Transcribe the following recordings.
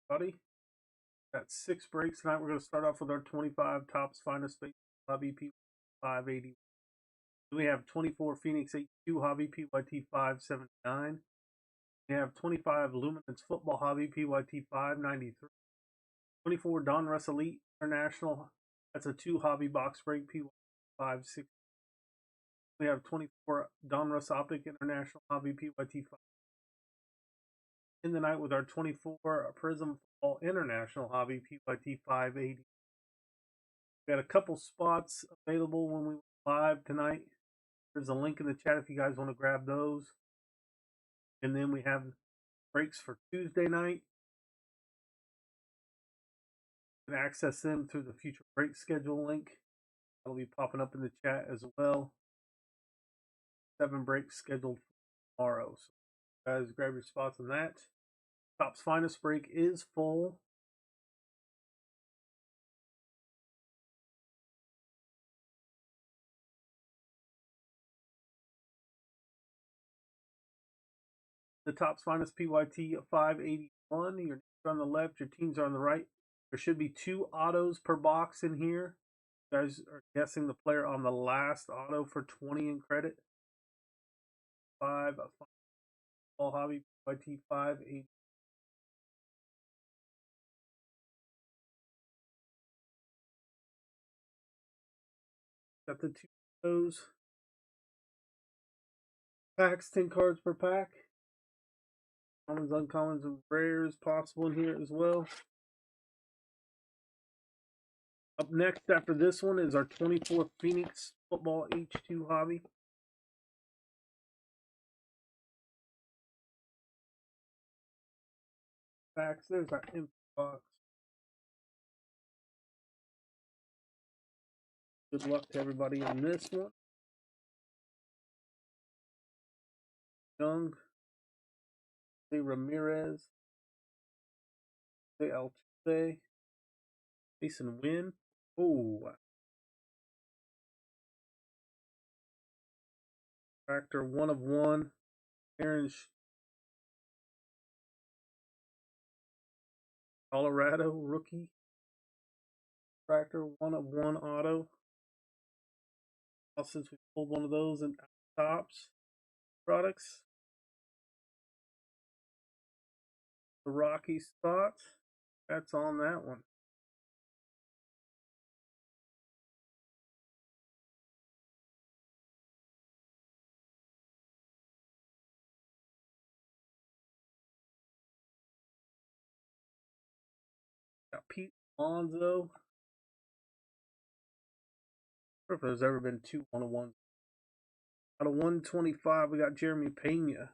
Buddy. Got 6 breaks tonight. We're going to start off with our 25 tops finest base hobby P 580. We have 24 Phoenix 82 hobby PYT 579. We have 25 Luminance football hobby PYT 593. 24 Donruss Elite International. That's a 2 hobby box break PYT 560. We have 24 Donruss Optic International hobby PYT 5. In the night with our 24 Prism Football International hobby PYT 580. We got a couple spots available when we went live tonight. There's a link in the chat if you guys want to grab those. And then we have breaks for Tuesday night. You can access them through the future break schedule link. That'll be popping up in the chat as well. 7 breaks scheduled for tomorrow. So guys, grab your spots on that. Top's finest break is full. The Top's finest PYT 581. Your names are on the left, your teams are on the right. There should be 2 autos per box in here. You guys are guessing the player on the last auto for 20 in credit. 5 all hobby PYT 580. Got the 2 autos. Packs, 10 cards per pack. Commons, uncommons, and rares possible in here as well. Up next after this one is our 24 Phoenix Football H2 hobby. Packs, there's our info box. Good luck to everybody on this one. Young, Ramirez, Altuve, Jason Wynn. Oh, factor 1 of 1. Aaron Colorado rookie. Factor 1 of 1 auto. Since we pulled one of those in Tops products. The Rocky spot. That's on that one. Got Pete Alonso. I wonder if there's ever been 2 1-on-1. Out of 125, we got Jeremy Pena.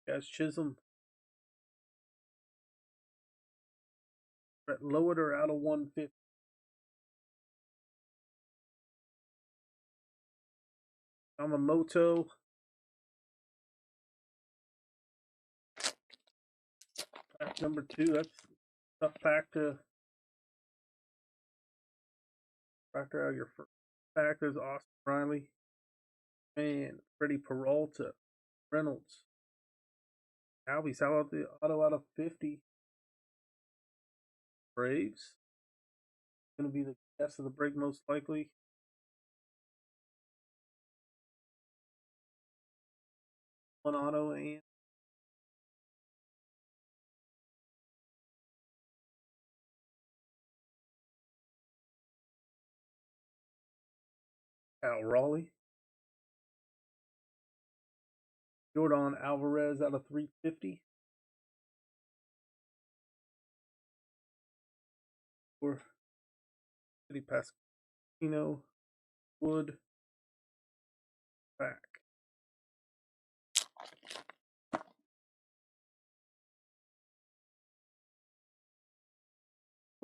Guys, Chisholm. Brett Lowader out of 150. Yamamoto. Pack number 2. That's a tough pack to factor out your first pack. There's Austin Riley. Man, Freddie Peralta. Reynolds. Albies out the auto out of 50. Braves. Going to be the guess of the break most likely. One auto and Al Raleigh. Jordan Alvarez out of 350. Or Eddie Pasquino. Wood. Back.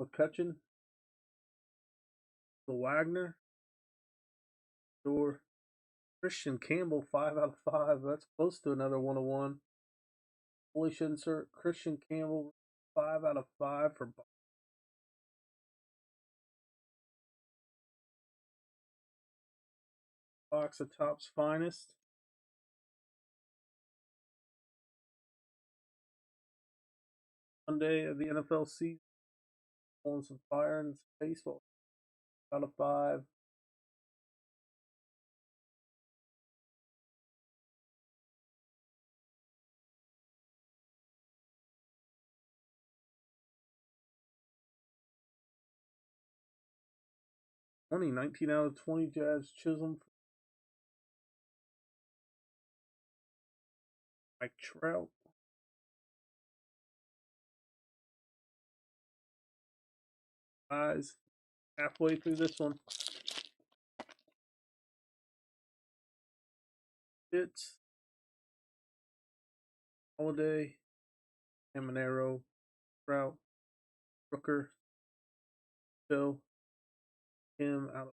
McCutcheon. The Wagner. Or Christian Campbell, 5 out of 5. That's close to another 101. Bullish insert. Christian Campbell, 5 out of 5 for box of Top's finest. Sunday of the NFL season. Pulling some fire and some baseball. Out of 5. 19 out of 20. Jazz Chisholm. Mike Trout. Eyes. Halfway through this one. It's Holiday, Caminero, Trout, Rooker, Bill, Kim out of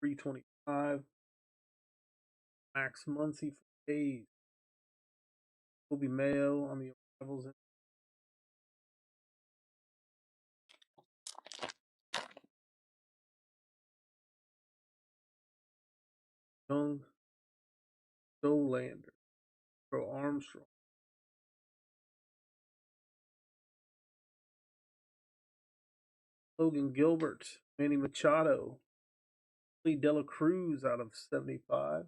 325. Max Muncy for A's. Kobe Mayo on the arrivals. Young, Dolander, Pro Armstrong, Logan Gilbert, Manny Machado, Lee Dela Cruz out of 75.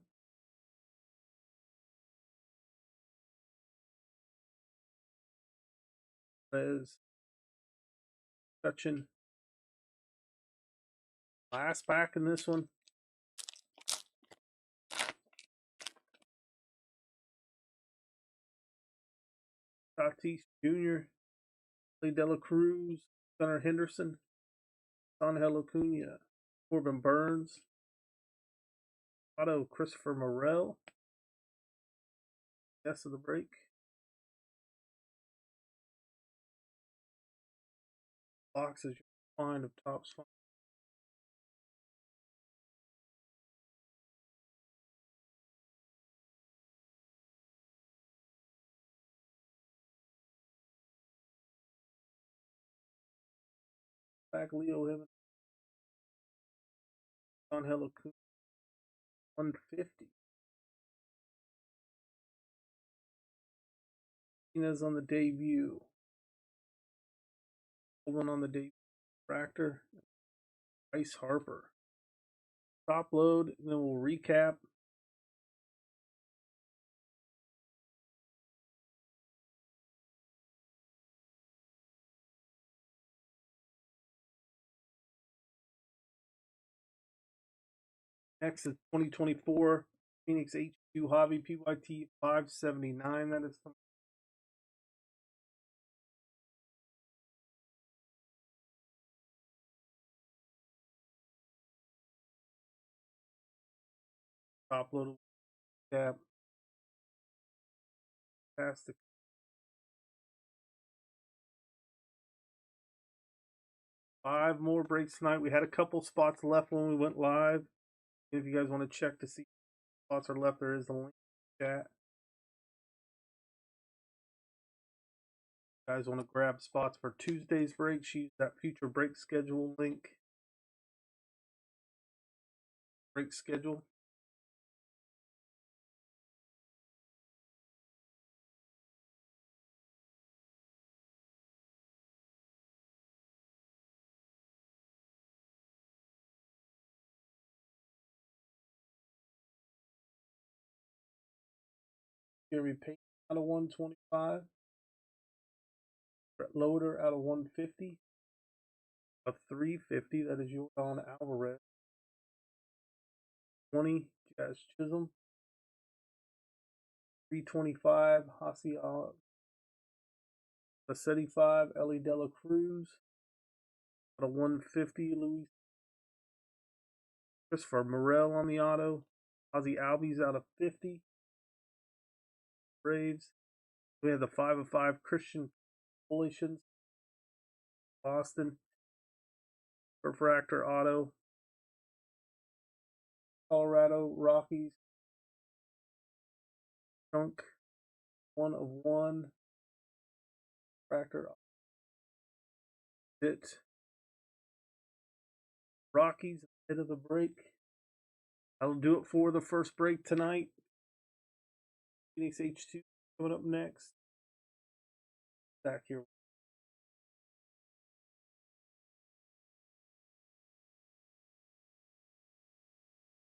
Perez, Cutchin. Last pack in this one. Tatis Jr., Lee Dela Cruz, Gunnar Henderson, Angel Acuna, Corbin Burns, Otto Christopher Morel. Guess of the break. Boxes you find of Topps. Back Leo Evans, Angel Acuna, 150. Martinez on the debut. One on the debut. Fractor. Bryce Harper. Top load, and then we'll recap. Next is 2024 Phoenix H2 Hobby PYT 579. That is top load cap. Fantastic. 5 more breaks tonight. We had a couple spots left when we went live. If you guys want to check to see spots are left, there is a link in the chat. If you guys want to grab spots for Tuesday's breaks, use that future break schedule link. Break schedule. Jeremy Payton out of 125. Brett Loader out of 150. A 350, that is Jordan Alvarez. 20, Jazz Chisholm. 325, Hasi Vassetti 5, Ellie Dela Cruz. Out of 150, Luis Christopher Morel on the auto. Ozzy Albies out of 50. Braves. We have the 5 of 5 Christian Coalitions. Boston. Refractor auto. Colorado Rockies. Chunk. 1 of 1. Refractor. Hit. Rockies ahead of the break. That'll do it for the first break tonight. Phoenix H2 coming up next. Back here.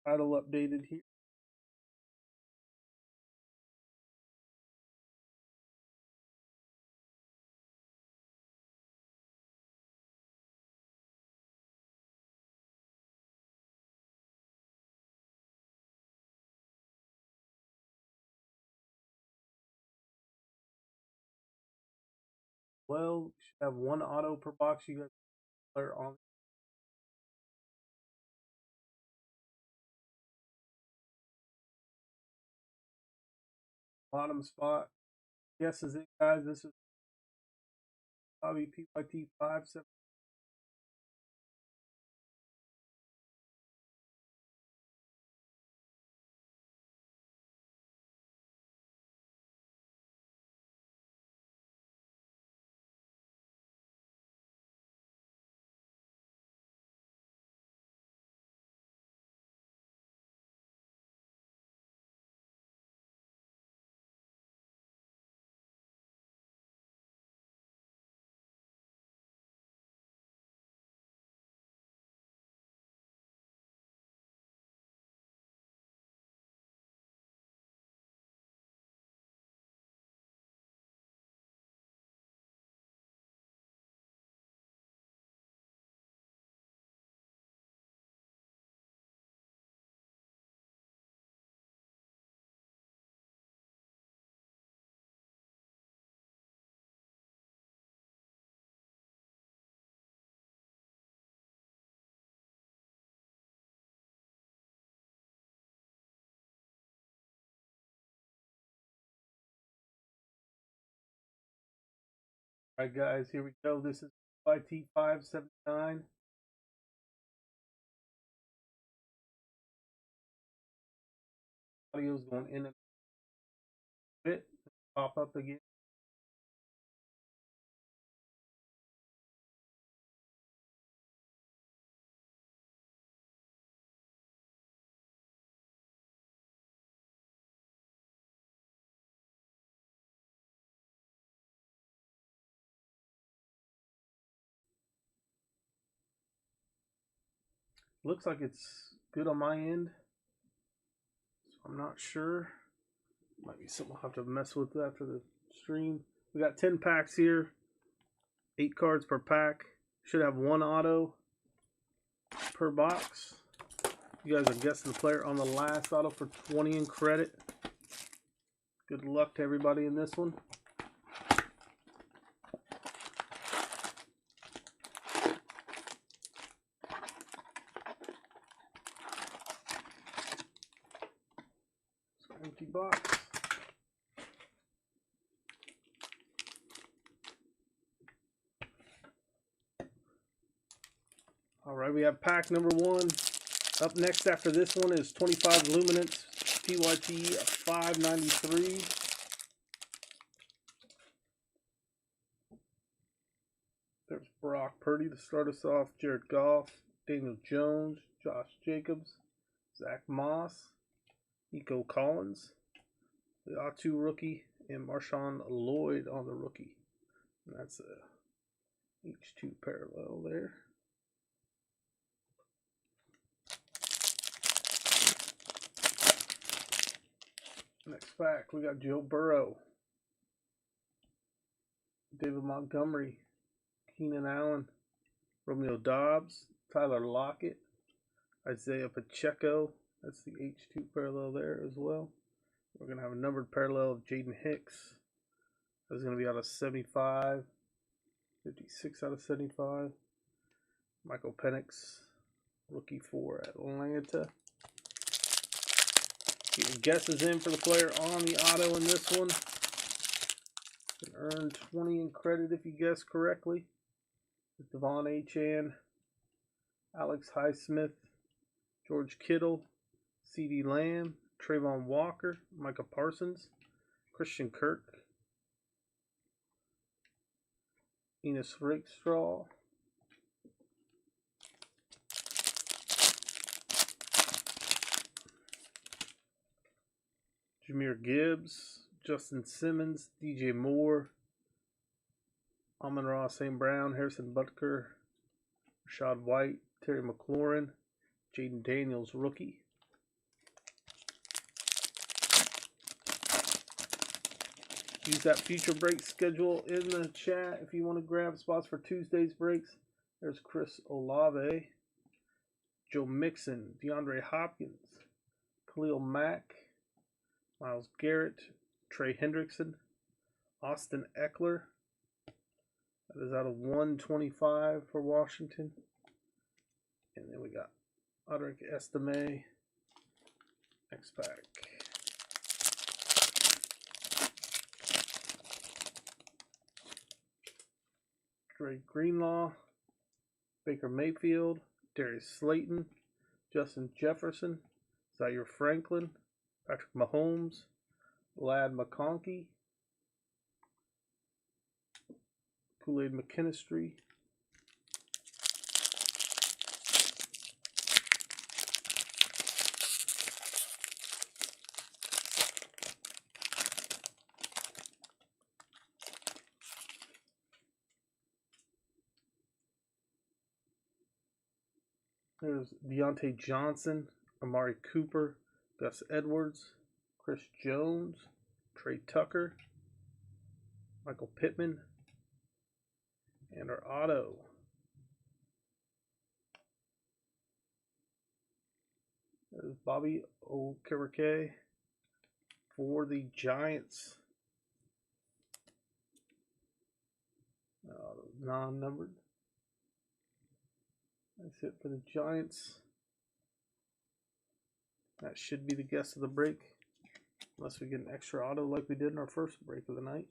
Title updated here. Well, you should have one auto per box. You got player on the bottom spot. Yes, is it, guys? This is Bobby PYT 57. All right, guys, here we go. This is PYT 579. Audio's going in a bit. Pop up again. Looks like it's good on my end. So I'm not sure. Might be something I'll have to mess with after the stream. We got 10 packs here. 8 cards per pack. Should have one auto per box. You guys are guessing the player on the last auto for 20 in credit. Good luck to everybody in this one. Empty box. All right, we have pack number 1. Up next after this one is 25 Luminance PYT 593. There's Brock Purdy to start us off, Jared Goff, Daniel Jones, Josh Jacobs, Zach Moss, Nico Collins, the A2 rookie, and Marshawn Lloyd on the rookie. And that's a H2 parallel there. Next pack, we got Joe Burrow, David Montgomery, Keenan Allen, Romeo Doubs, Tyler Lockett, Isaiah Pacheco. That's the H2 parallel there as well. We're going to have a numbered parallel of Jaden Hicks. That's going to be out of 75. 56 out of 75. Michael Penix, rookie for Atlanta. Get your guesses in for the player on the auto in this one. You can earn 20 in credit if you guess correctly. Devon Achane, Alex Highsmith, George Kittle, CeeDee Lamb, Trayvon Walker, Micah Parsons, Christian Kirk, Enos Rakestraw, Jahmyr Gibbs, Justin Simmons, DJ Moore, Amon-Ra St. Brown, Harrison Butker, Rashad White, Terry McLaurin, Jaden Daniels, rookie. Use that future break schedule in the chat if you want to grab spots for Tuesday's breaks. There's Chris Olave, Joe Mixon, DeAndre Hopkins, Khalil Mack, Myles Garrett, Trey Hendrickson, Austin Eckler. That is out of 125 for Washington. And then we got Audric Estime. Next pack. Dre Greenlaw, Baker Mayfield, Darius Slayton, Justin Jefferson, Zaire Franklin, Patrick Mahomes, Lad McConkey, Kool-Aid McKinstry, there's Deontay Johnson, Amari Cooper, Gus Edwards, Chris Jones, Trey Tucker, Michael Pittman, and our auto. There's Bobby Okereke for the Giants. Non-numbered. That's it for the Giants. That should be the guess of the break. Unless we get an extra auto like we did in our first break of the night.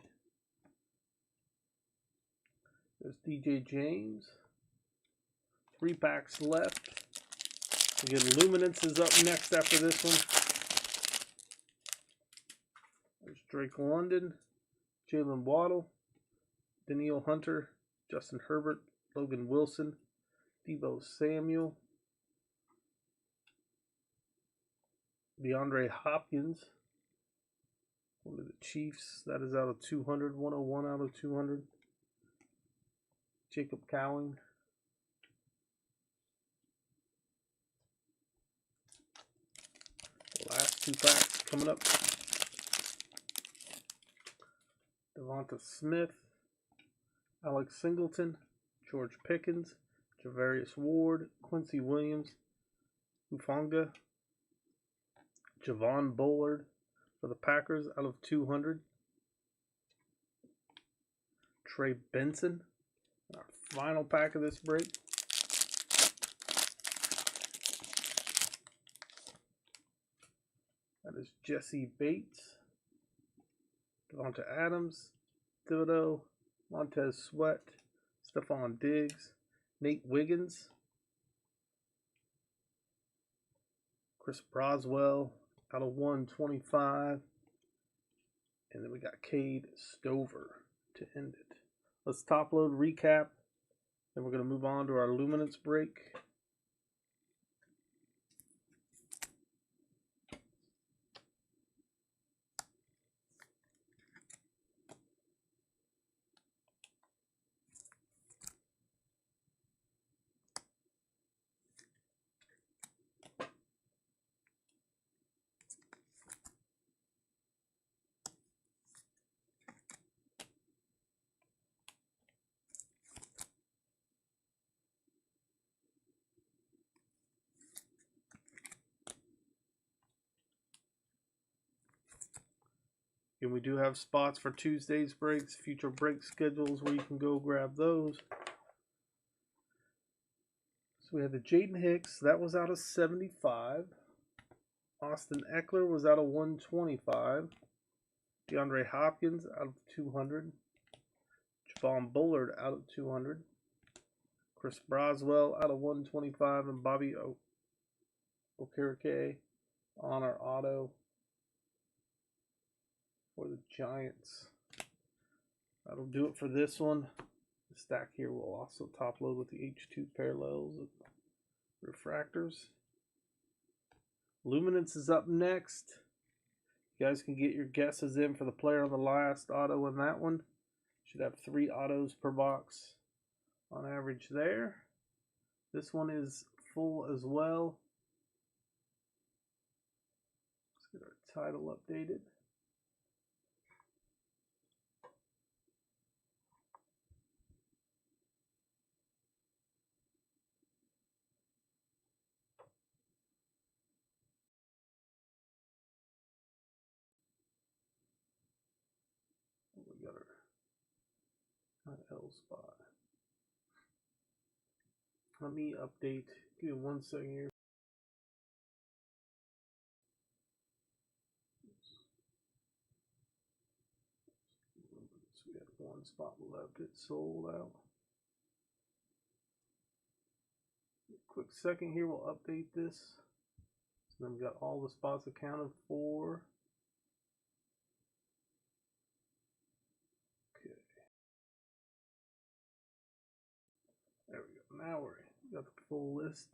There's DJ James. 3 packs left. Again, Luminance is up next after this one. There's Drake London, Jalen Waddle, Danielle Hunter, Justin Herbert, Logan Wilson, Deebo Samuel, DeAndre Hopkins, one of the Chiefs. That is out of 200, 101 out of 200. Jacob Cowing. The last 2 packs coming up. Devonta Smith, Alex Singleton, George Pickens, Javarius Ward, Quincy Williams, Hufanga, Javon Bullard for the Packers out of 200. Trey Benson, our final pack of this break. That is Jesse Bates, Devonta Adams, Thibodeau, Montez Sweat, Stephon Diggs, Nate Wiggins, Chris Broswell out of 125. And then we got Cade Stover to end it. Let's top load recap. Then we're going to move on to our Luminance break. And we do have spots for Tuesday's breaks, future break schedules where you can go grab those. So we had the Jaden Hicks, that was out of 75. Austin Eckler was out of 125. DeAndre Hopkins out of 200. Javon Bullard out of 200. Chris Broswell out of 125. And Bobby Okereke on our auto for the Giants. That'll do it for this one. The stack here will also top load with the H2 parallels of refractors. Luminance is up next. You guys can get your guesses in for the player on the last auto in that one. Should have 3 autos per box on average there. This one is full as well. Let's get our title updated. NIL spot. Let me update. Give me 1 second here. We had 1 spot left. It sold out. Quick second here. We'll update this. So then we got all the spots accounted for. Okay. There we go. Now we got the full list.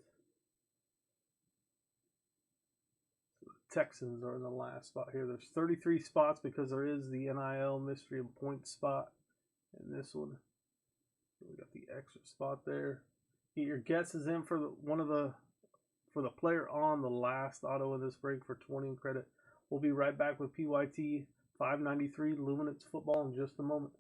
Texans are in the last spot here. There's 33 spots because there is the NIL mystery and point spot in this one. We got the extra spot there. Get your guesses in for the player on the last auto of this break for 20 in credit. We'll be right back with PYT 593 Luminance football in just a moment.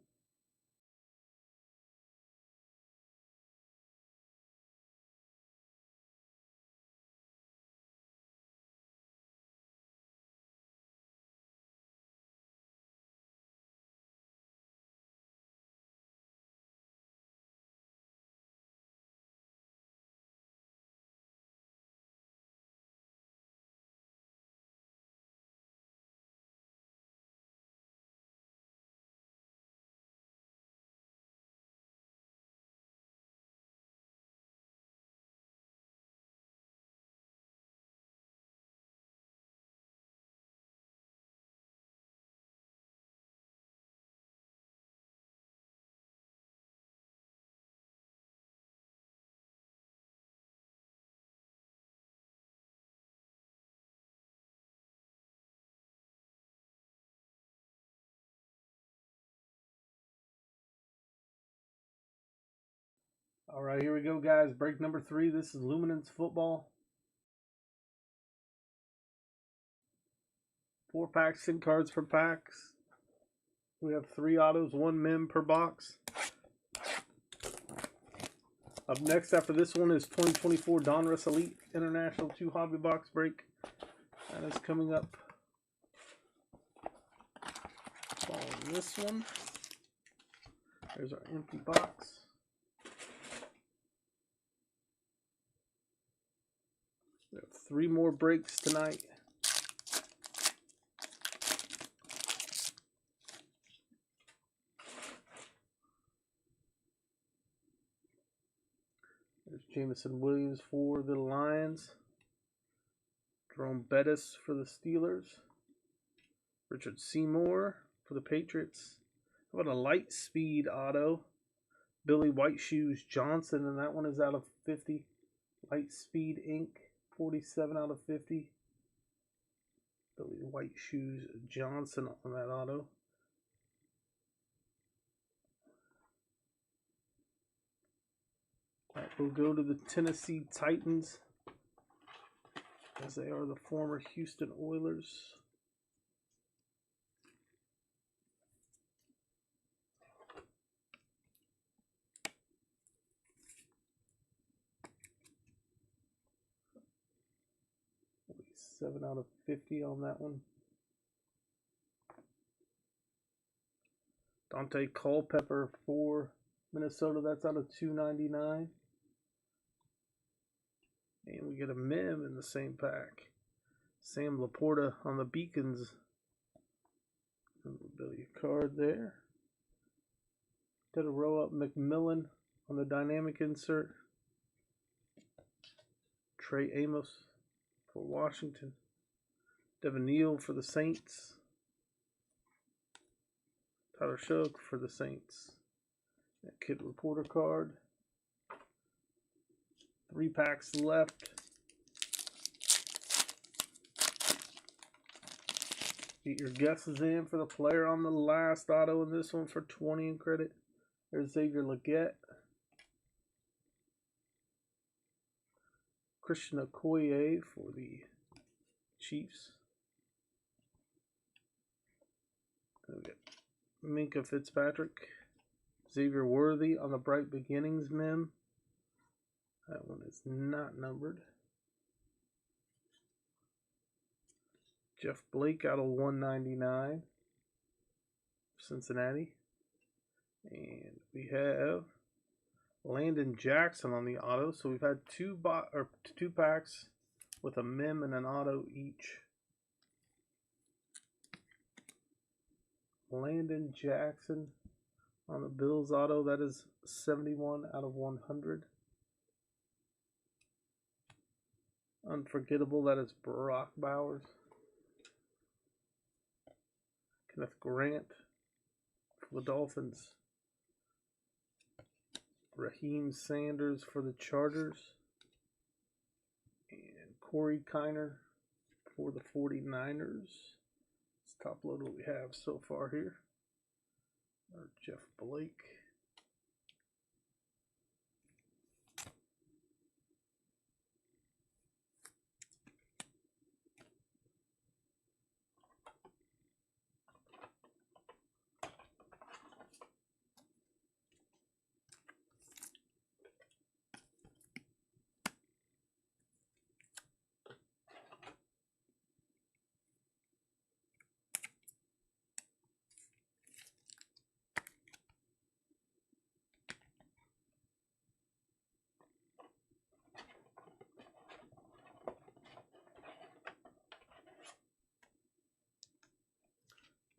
All right, here we go, guys. Break number 3. This is Luminance football. 4 packs, SIM cards per packs. We have 3 autos, 1 mem per box. Up next after this one is 2024 Donruss Elite International 2 Hobby Box break. That is coming up following this one. There's our empty box. We have 3 more breaks tonight. There's Jameson Williams for the Lions. Jerome Bettis for the Steelers. Richard Seymour for the Patriots. How about a light speed auto? Billy White Shoes Johnson, and that one is out of 50. Light speed ink, 47 out of 50. Billy White Shoes Johnson on that auto. Right, we'll go to the Tennessee Titans, as they are the former Houston Oilers. Seven out of 50 on that one. Dante Culpepper for Minnesota. That's out of 299. And we get a mem in the same pack. Sam Laporta on the Beacons. Memorabilia card there. Did a row up McMillan on the dynamic insert. Trey Amos for Washington. Devin Neal for the Saints. Tyler Shough for the Saints. That Kid Reporter card. 3 packs left. Get your guesses in for the player on the last auto in this one for 20 in credit. There's Xavier Legette. Christian Okoye for the Chiefs. And we got Minka Fitzpatrick. Xavier Worthy on the Bright Beginnings mem. That one is not numbered. Jeff Blake out of 199. Cincinnati. And we have Landon Jackson on the auto. So we've had two packs with a mem and an auto each. Landon Jackson on the Bills auto. That is 71 out of 100. Unforgettable. That is Brock Bowers. Kenneth Grant for the Dolphins. Raheem Sanders for the Chargers. And Corey Kiner for the 49ers. Let's top load what we have so far here. Or Jeff Blake.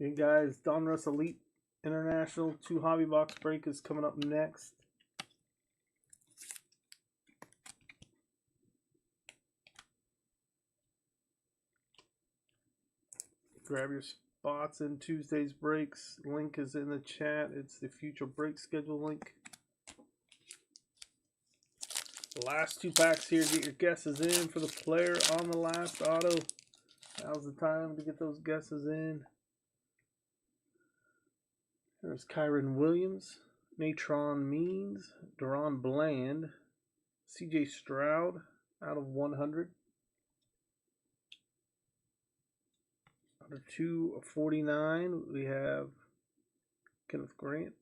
Hey guys, Donruss Elite International 2 Hobby Box break is coming up next. Grab your spots in Tuesday's breaks. Link is in the chat. It's the future break schedule link. Last 2 packs here. Get your guesses in for the player on the last auto. Now's the time to get those guesses in. There's Kyron Williams, Natron Means, Deron Bland, CJ Stroud out of 100. Out of 249, we have Kenneth Grant.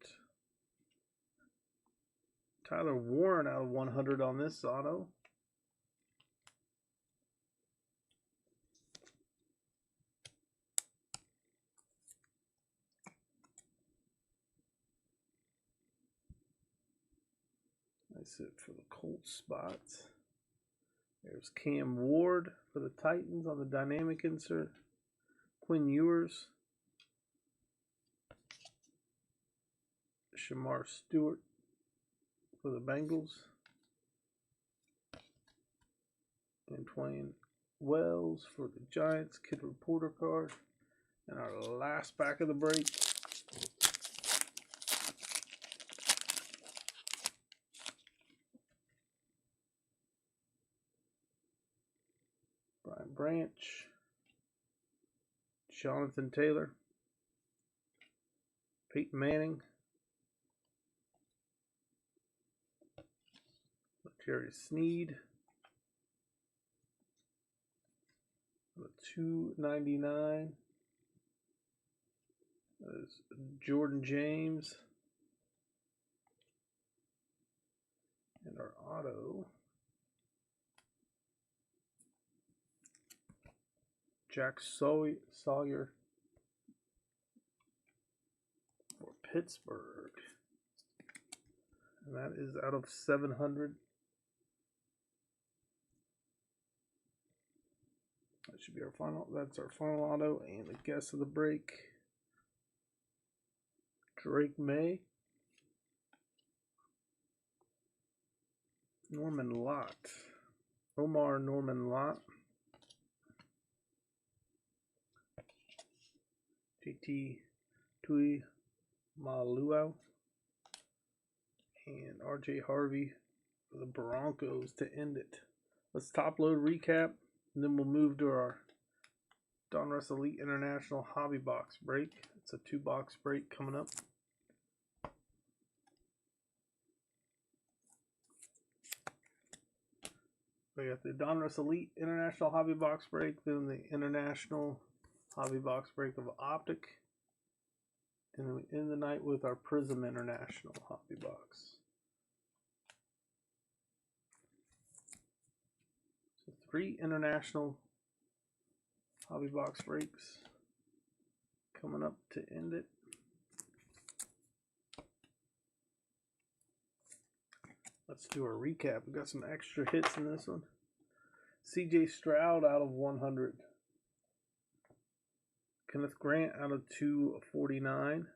Tyler Warren out of 100 on this auto. That's it for the Colts spots. There's Cam Ward for the Titans on the dynamic insert. Quinn Ewers. Shamar Stewart for the Bengals. Antoine Wells for the Giants. Kid Reporter card. And our last pack of the break. Brian Branch. Jonathan Taylor. Peyton Manning. Jerry Sneed. The 299. There's Jordan James. And our auto. Jack Sawyer for Pittsburgh. And that is out of 700. That should be our final. That's our final auto and the guess of the break. Drake May. Norman Lott. Omar Norman Lott. JT Tui Maluau. And RJ Harvey for the Broncos to end it. Let's top load recap, and then we'll move to our Donruss Elite International Hobby Box break. It's a 2-box break coming up. We got the Donruss Elite International Hobby Box break, then the International Hobby Box break of Optic, and then we end the night with our Prism International Hobby Box. So 3 international hobby box breaks coming up to end it. Let's do a recap. We got some extra hits in this one. CJ Stroud out of 100. Kenneth Grant out of 249.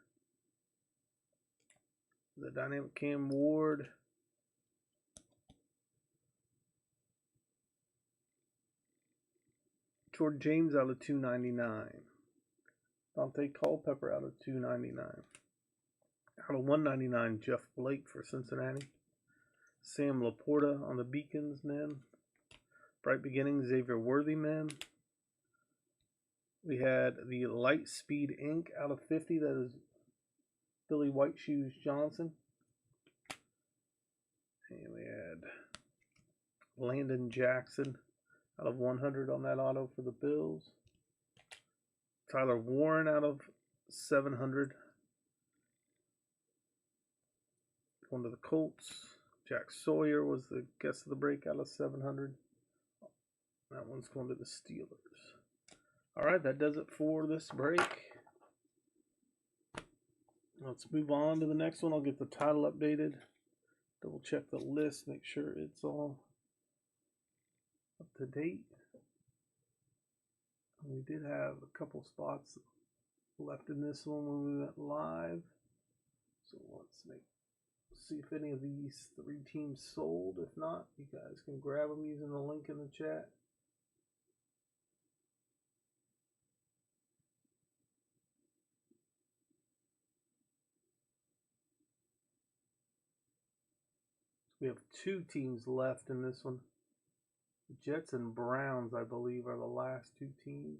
The dynamic Cam Ward. George James out of 299. Dante Culpepper out of 299. Out of 199, Jeff Blake for Cincinnati. Sam Laporta on the Beacons men. Bright Beginnings, Xavier Worthy men. We had the Light Speed Inc. out of 50. That is Billy White Shoes Johnson. And we had Landon Jackson out of 100 on that auto for the Bills. Tyler Warren out of 700. Going to the Colts. Jack Sawyer was the guest of the break out of 700. That one's going to the Steelers. All right, that does it for this break. Let's move on to the next one. I'll get the title updated. Double check the list, make sure it's all up to date. We did have a couple spots left in this one when we went live. So let's see if any of these 3 teams sold. If not, you guys can grab them using the link in the chat. We have 2 teams left in this one. The Jets and Browns, I believe, are the last 2 teams.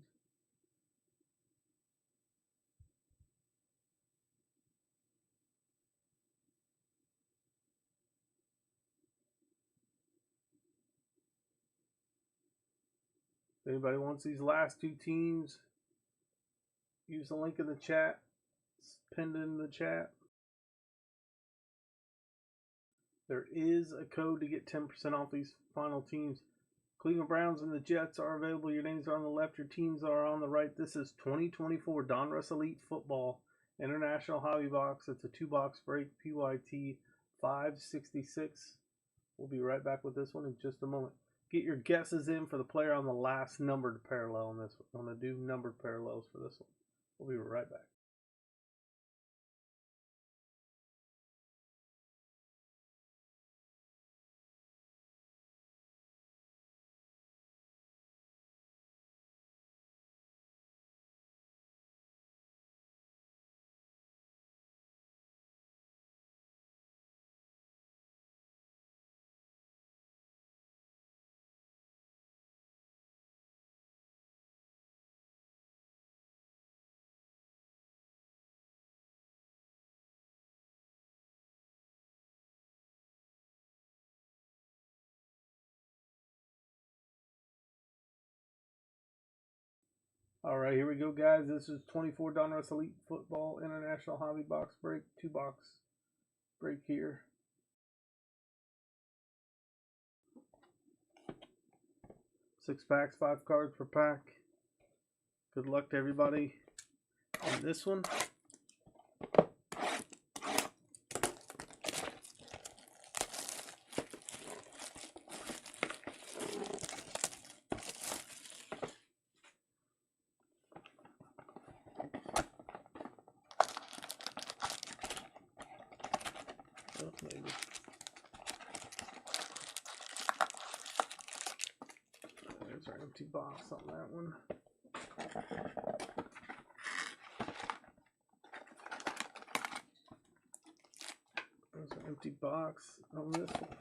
If anybody wants these last 2 teams, use the link in the chat. It's pinned in the chat. There is a code to get 10% off these final teams. Cleveland Browns and the Jets are available. Your names are on the left. Your teams are on the right. This is 2024 Donruss Elite Football International Hobby Box. It's a 2-box break. PYT 566. We'll be right back with this one in just a moment. Get your guesses in for the player on the last numbered parallel in this one. I'm going to do numbered parallels for this one. We'll be right back. All right, here we go, guys. This is 24 Donruss Elite Football International Hobby Box break. 2-box break here. 6 packs, 5 cards per pack. Good luck to everybody in this one. Maybe. There's our empty box on that one. There's an empty box on this one.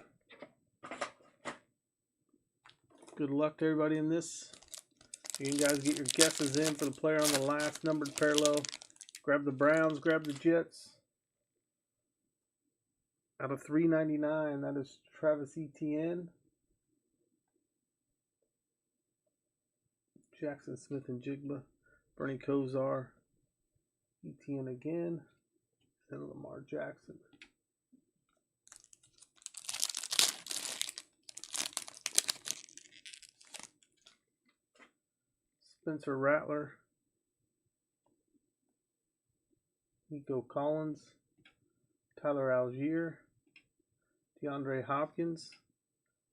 Good luck to everybody in this. You can guys get your guesses in for the player on the last numbered parallel. Grab the Browns, grab the Jets. Out of 399, that is Travis Etienne. Jackson Smith and Jigba. Bernie Kosar. Etienne again. And Lamar Jackson. Spencer Rattler. Nico Collins. Tyler Algier. DeAndre Hopkins,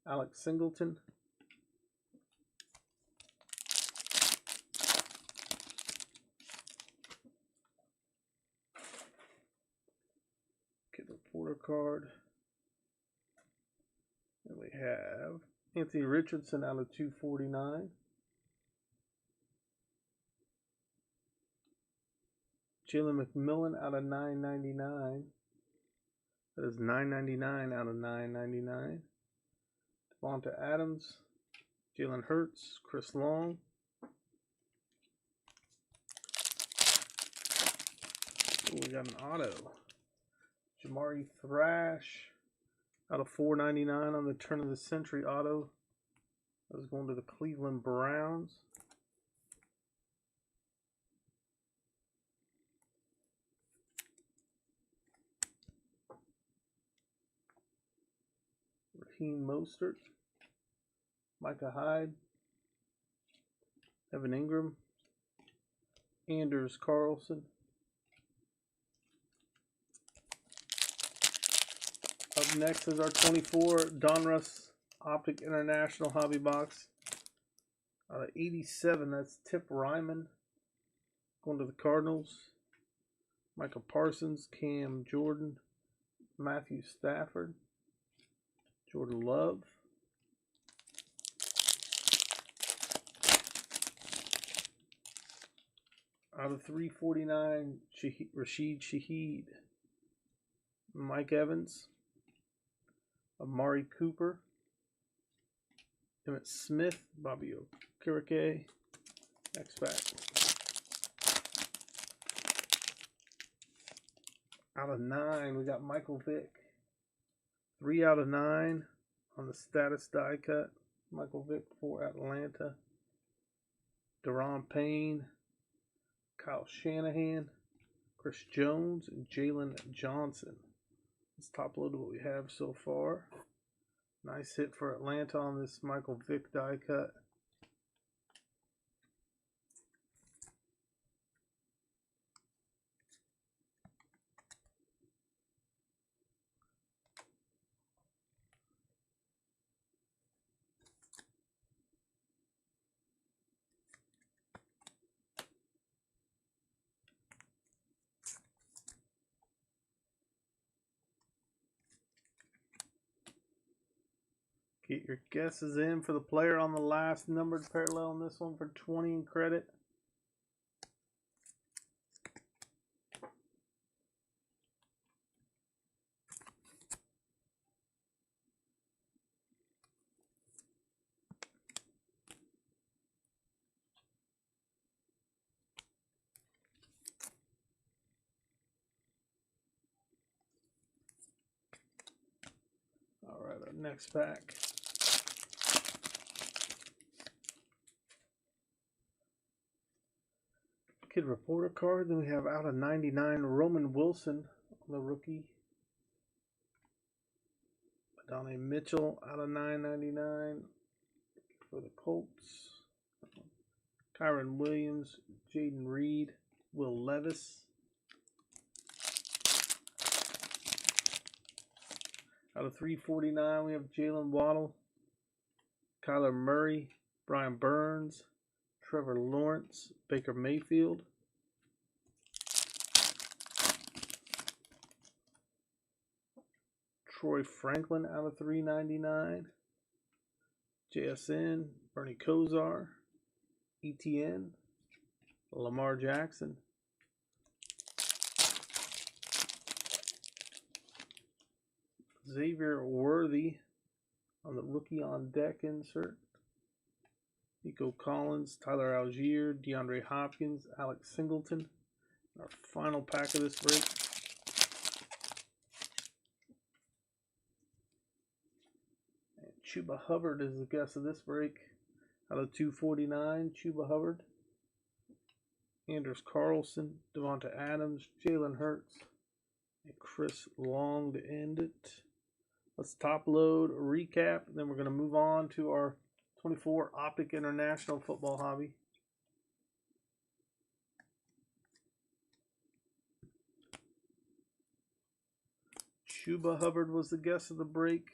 Alex Singleton. Get reporter card. And we have Anthony Richardson out of 249. Jalen McMillan out of 999. That is 999 out of 999. Devonta Adams, Jalen Hurts, Chris Long. Ooh, we got an auto. Jamari Thrash out of 499 on the turn of the century auto. That was going to the Cleveland Browns. Raheem Mostert, Micah Hyde, Evan Ingram, Anders Carlson. Up next is our 24 Donruss Optic International Hobby Box. Out of 87, that's Tip Ryman. Going to the Cardinals. Michael Parsons, Cam Jordan, Matthew Stafford, Jordan Love. Out of 349, Rashid Shaheed, Mike Evans, Amari Cooper, Emmett Smith, Bobby Okereke. Next pack. Out of 9, we got Michael Vick. 3 out of 9 on the status die cut. Michael Vick for Atlanta. Deron Payne, Kyle Shanahan, Chris Jones, and Jalen Johnson. Let's top load what we have so far. Nice hit for Atlanta on this Michael Vick die cut. Get your guesses in for the player on the last numbered parallel on this one for 20 in credit. All right, our next pack. Kid reporter card. Then we have out of 99 Roman Wilson on the rookie. Adonai Mitchell out of 999 for the Colts. Kyron Williams, Jaden Reed, Will Levis. Out of 349, we have Jalen Waddle, Kyler Murray, Brian Burns, Trevor Lawrence, Baker Mayfield. Troy Franklin out of 399. JSN, Bernie Kosar, ETN, Lamar Jackson. Xavier Worthy on the rookie on deck insert. Nico Collins, Tyler Algier, DeAndre Hopkins, Alex Singleton. Our final pack of this break. And Chuba Hubbard is the guest of this break. Out of 249, Chuba Hubbard. Anders Carlson, Devonta Adams, Jalen Hurts, and Chris Long to end it. Let's top load, recap, and then we're going to move on to our 24 Optic International Football Hobby. Chuba Hubbard was the guess of the break.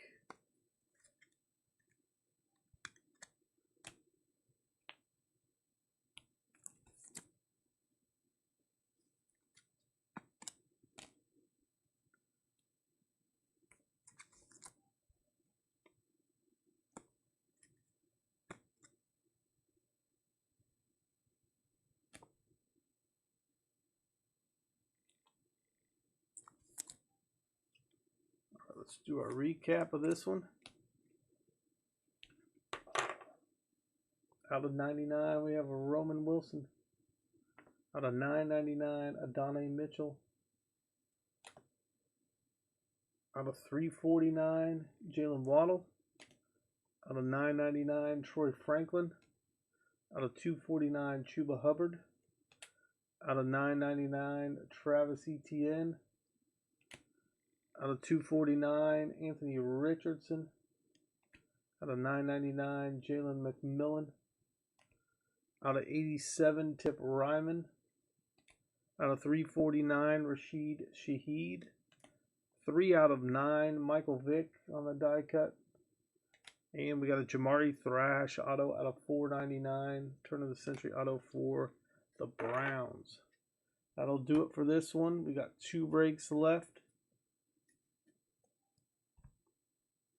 Let's do a recap of this one. Out of 99, we have a Roman Wilson. Out of 999, Adonai Mitchell. Out of 349, Jalen Waddle. Out of 999, Troy Franklin. Out of 249, Chuba Hubbard. Out of 999, Travis Etienne. Out of 249, Anthony Richardson. Out of 999, Jalen McMillan. Out of 87, Tip Ryman. Out of 349, Rashid Shaheed. 3 out of 9, Michael Vick on the die cut. And we got a Jamari Thrash auto out of 499. Turn of the century auto for the Browns. That'll do it for this one. We got 2 breaks left.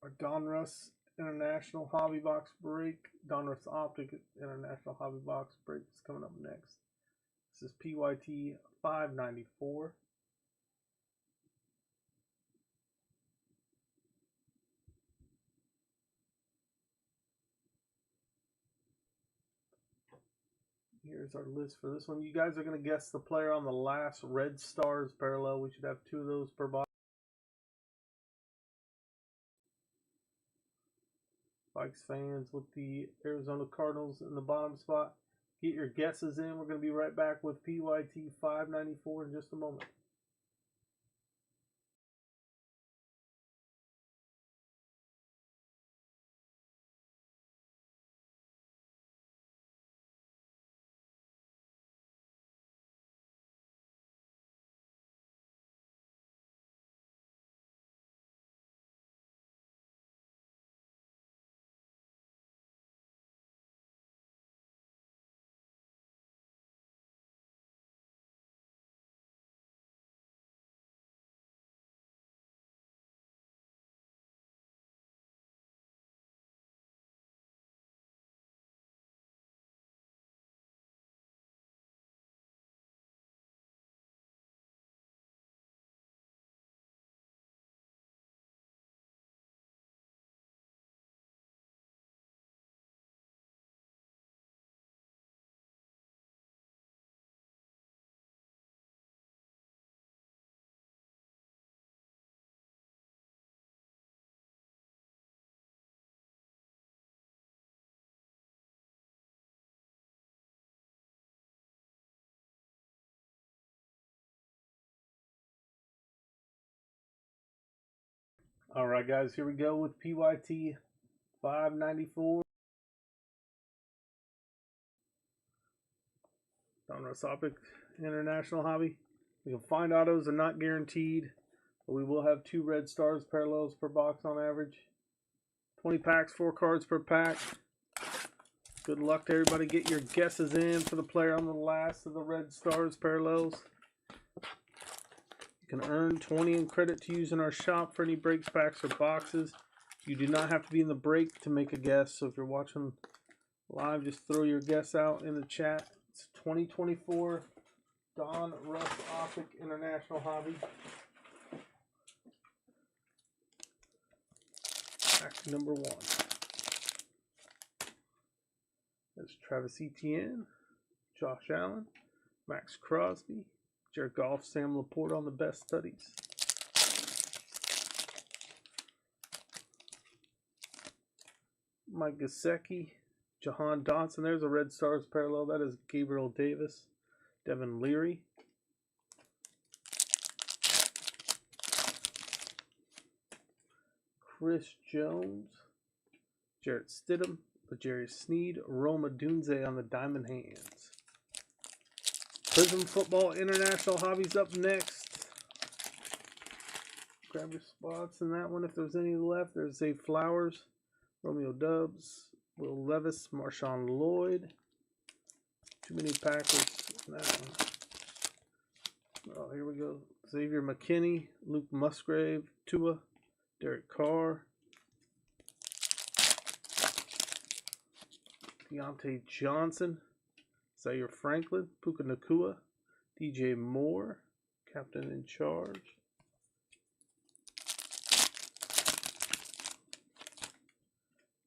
Our Donruss International Hobby Box break. Donruss Optic International Hobby Box break is coming up next. This is PYT 594. Here's our list for this one. You guys are going to guess the player on the last Red Stars parallel. We should have 2 of those per box. Vikes fans with the Arizona Cardinals in the bottom spot. Get your guesses in. We're going to be right back with PYT 594 in just a moment. All right, guys, here we go with PYT 594. Donruss Optic International Hobby. We can find autos are not guaranteed, but we will have 2 Red Stars parallels per box on average. 20 packs, 4 cards per pack. Good luck to everybody. Get your guesses in for the player on the last of the Red Stars parallels. You can earn 20 in credit to use in our shop for any breaks, packs, or boxes. You do not have to be in the break to make a guess. So if you're watching live, just throw your guess out in the chat. It's 2024 Donruss Optic International Hobby. Pack number 1. There's Travis Etienne, Josh Allen, Max Crosby, Jared Goff, Sam Laporte on the best studies. Mike Gesicki, Jahan Dotson. There's a Red Stars parallel. That is Gabriel Davis, Devin Leary. Chris Jones, Jarrett Stidham, L'Jarius Sneed, Roma Dunze on the Diamond Hands. Prism Football International Hobbies up next. Grab your spots in that one if there's any left. There's Zay Flowers, Romeo Dubs, Will Levis, Marshawn Lloyd. Too many Packers in that one. Oh, here we go. Xavier McKinney, Luke Musgrave, Tua, Derek Carr, Deontay Johnson, Zaire Franklin, Puka Nakua, DJ Moore, Captain in Charge.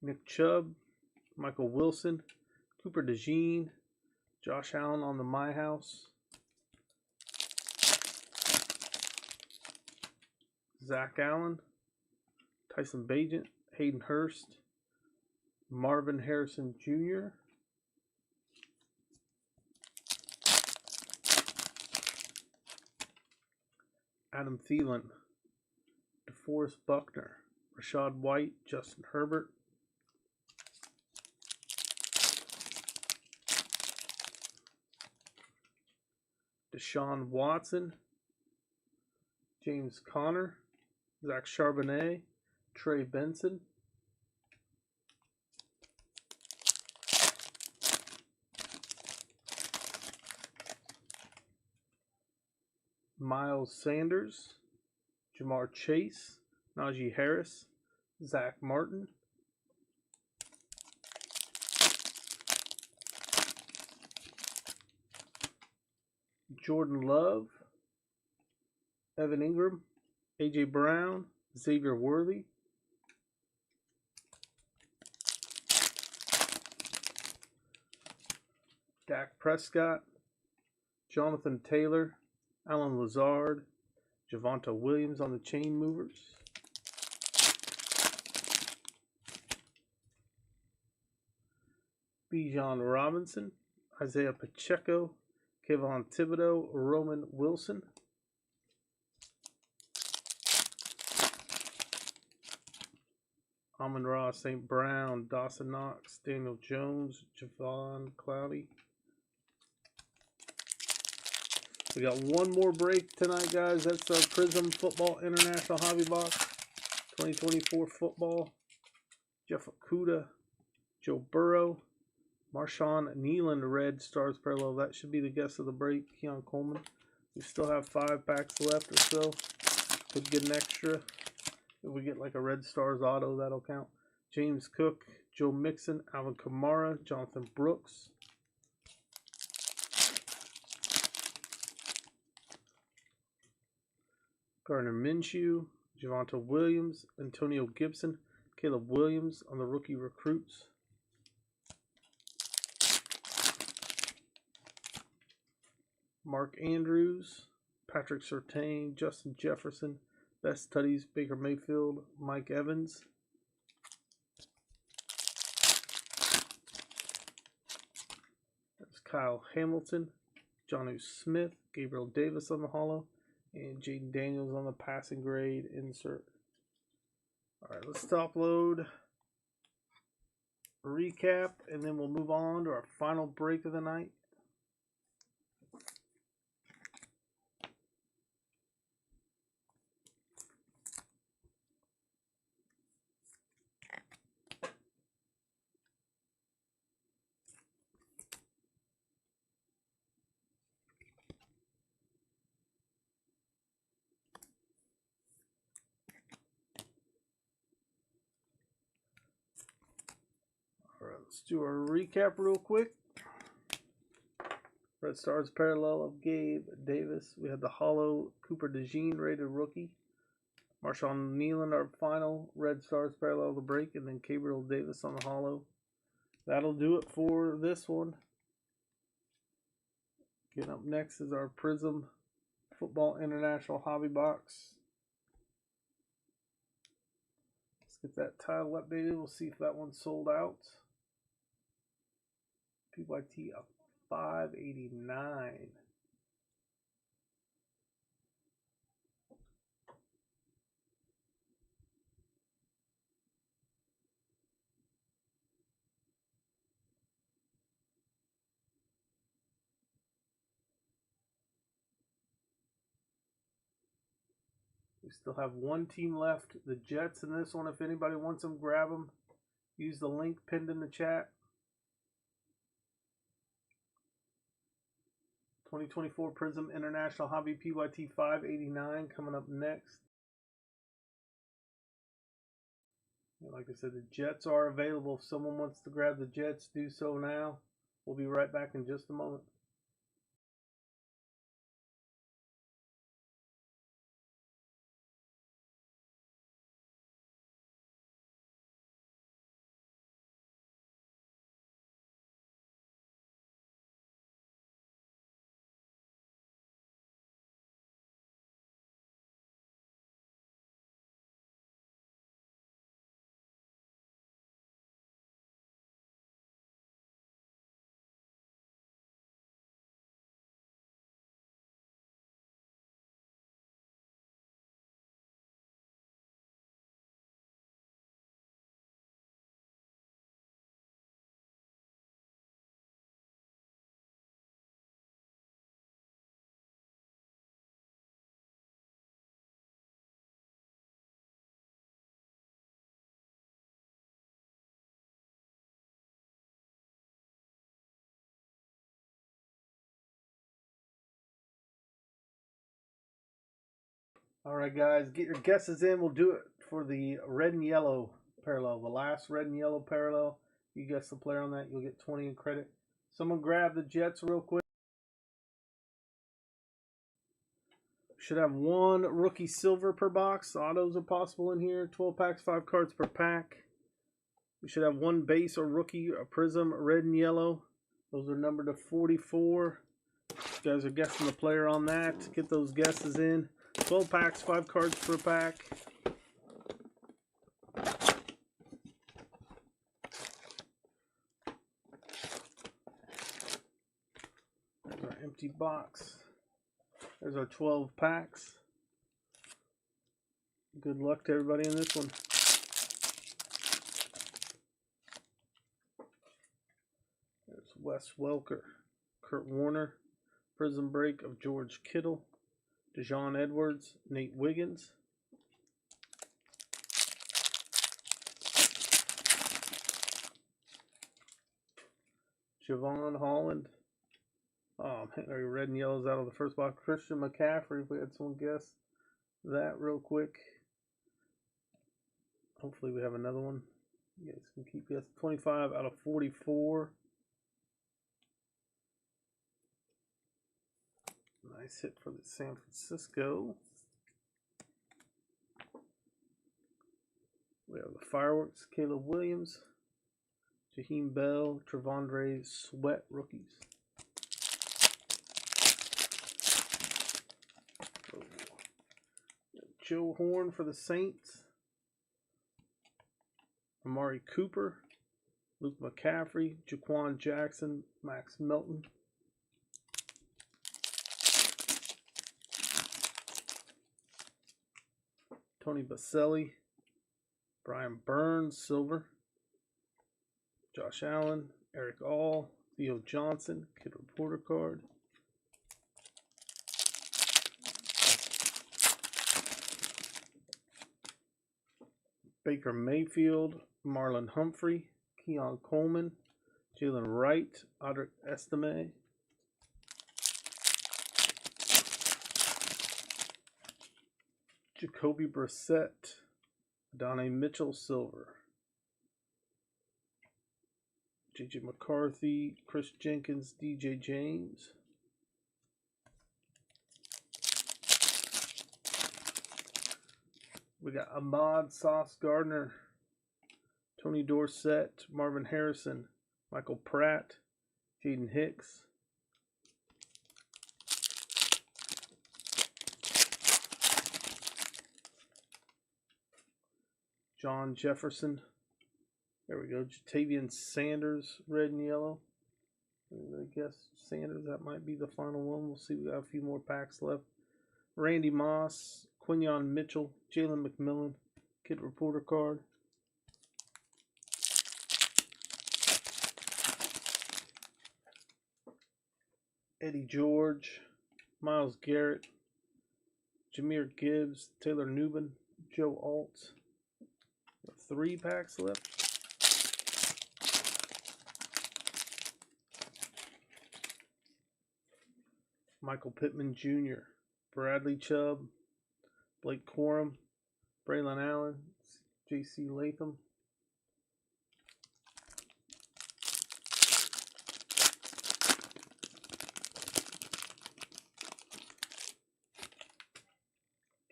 Nick Chubb, Michael Wilson, Cooper DeJean, Josh Allen on the My House, Zach Allen, Tyson Bagent, Hayden Hurst, Marvin Harrison Jr., Adam Thielen, DeForest Buckner, Rashad White, Justin Herbert, Deshaun Watson, James Conner, Zach Charbonnet, Trey Benson, Miles Sanders, Jamar Chase, Najee Harris, Zach Martin, Jordan Love, Evan Ingram, AJ Brown, Xavier Worthy, Dak Prescott, Jonathan Taylor, Alan Lazard, Javonte Williams on the chain movers, Bijan Robinson, Isaiah Pacheco, Kayvon Thibodeau, Roman Wilson, Amon-Ra St. Brown, Dawson Knox, Daniel Jones, Javon Cloudy. We got one more break tonight, guys. That's our Prism Football International Hobby Box 2024 football. Jeff Okudah, Joe Burrow, Marshawn Neeland, Red Stars Parallel. That should be the guess of the break. Keon Coleman. We still have 5 packs left or so. Could get an extra. If we get like a Red Stars auto, that'll count. James Cook, Joe Mixon, Alvin Kamara, Jonathan Brooks. Gardner Minshew, Javonte Williams, Antonio Gibson, Caleb Williams on the rookie recruits. Mark Andrews, Patrick Surtain, Justin Jefferson, Best Tuddies, Baker Mayfield, Mike Evans. That's Kyle Hamilton, Jonnu Smith, Gabriel Davis on the holo, and Jaden Daniels on the passing grade insert. All right, let's top load, recap, and then we'll move on to our final break of the night. All right, let's do our recap real quick. Red Stars parallel of Gabe Davis. We had the holo Cooper DeJean rated rookie. Marshawn Neeland, our final Red Stars parallel of the break, and then Gabriel Davis on the holo. That'll do it for this one. Getting up next is our Prism Football International Hobby Box. Let's get that title updated. We'll see if that one's sold out. PYT up 589. We still have one team left, the Jets in this one. If anybody wants them, grab them. Use the link pinned in the chat. 2024 Prism International Hobby PYT 589 coming up next. And like I said, the Jets are available. If someone wants to grab the Jets, do so now. We'll be right back in just a moment. All right, guys, get your guesses in. We'll do it for the red and yellow parallel, the last red and yellow parallel. You guess the player on that, you'll get 20 in credit. Someone grab the Jets real quick. Should have one rookie silver per box. Autos are possible in here. 12 packs, 5 cards per pack. We should have one base or rookie, a prism, red and yellow. Those are numbered to 44. You guys are guessing the player on that. Get those guesses in. 12 packs, 5 cards per pack. There's our empty box. There's our 12 packs. Good luck to everybody in this one. There's Wes Welker, Kurt Warner, Prism Break of George Kittle, Dejon Edwards, Nate Wiggins, Javon Holland. Oh man, red and yellow's out of the first box. Christian McCaffrey, if we had someone guess that real quick. Hopefully we have another one. You guys can keep guessing. 25 out of 44. Nice hit for the San Francisco. We have the Fireworks, Caleb Williams, Jaheim Bell, Trevondre Sweat rookies. Joe Horn for the Saints. Amari Cooper, Luke McCaffrey, Jaquan Jackson, Max Melton. Tony Baselli, Brian Burns, silver. Josh Allen, Eric All, Theo Johnson, Kid Reporter card. Baker Mayfield, Marlon Humphrey, Keon Coleman, Jalen Wright, Audric Estime, Jacoby Brissett, Donnie Mitchell, silver. JJ McCarthy, Chris Jenkins, DJ James. We got Ahmad Sauce Gardner, Tony Dorsett, Marvin Harrison, Michael Pratt, Jaden Hicks. John Jefferson. There we go. Jatavian Sanders, red and yellow. I guess Sanders, that might be the final one. We'll see. We got a few more packs left. Randy Moss, Quinyon Mitchell, Jalen McMillan, Kid Reporter card. Eddie George, Myles Garrett, Jameer Gibbs, Taylor Newbin, Joe Alt. 3 packs left. Michael Pittman Jr., Bradley Chubb, Blake Corum, Braylon Allen, J.C. Latham.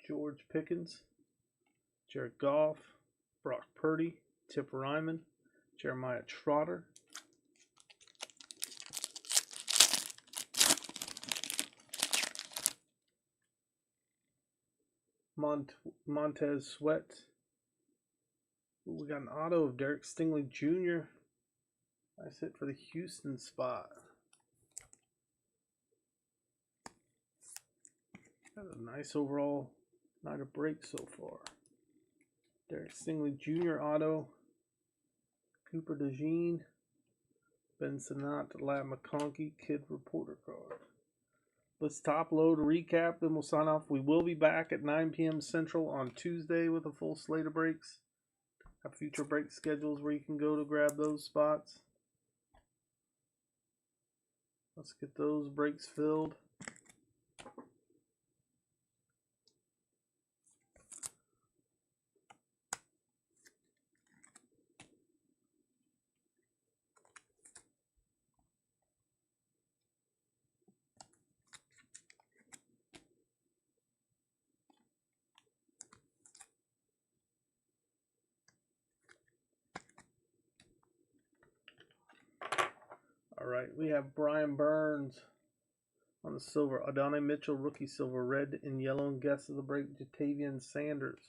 George Pickens, Jared Goff, Brock Purdy, Tip Ryman, Jeremiah Trotter. Montez Sweat. Ooh, we got an auto of Derek Stingley Jr. Nice hit for the Houston spot. That's a nice overall night of breaks so far. Derek Stingley Jr. auto. Cooper DeJean. Ben Sinnott, Lab McConkey, Kid Reporter card. Let's top load, recap, then we'll sign off. We will be back at 9 p.m. Central on Tuesday with a full slate of breaks. Have future break schedules where you can go to grab those spots. Let's get those breaks filled. All right, we have Brian Burns on the silver. Adonai Mitchell, rookie silver, red and yellow, and guess of the break, Jatavian Sanders.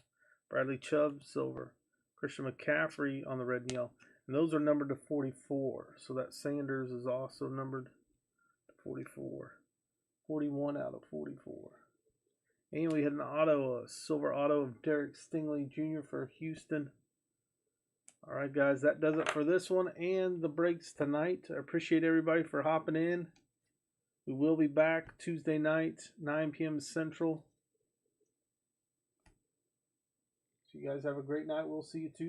Bradley Chubb, silver. Christian McCaffrey on the red and yellow. And those are numbered to 44. So that Sanders is also numbered to 44. 41 out of 44. And we had an auto, a silver auto of Derek Stingley Jr. for Houston. All right, guys, that does it for this one and the breaks tonight. I appreciate everybody for hopping in. We will be back Tuesday night, 9 p.m. Central. So you guys have a great night. We'll see you Tuesday.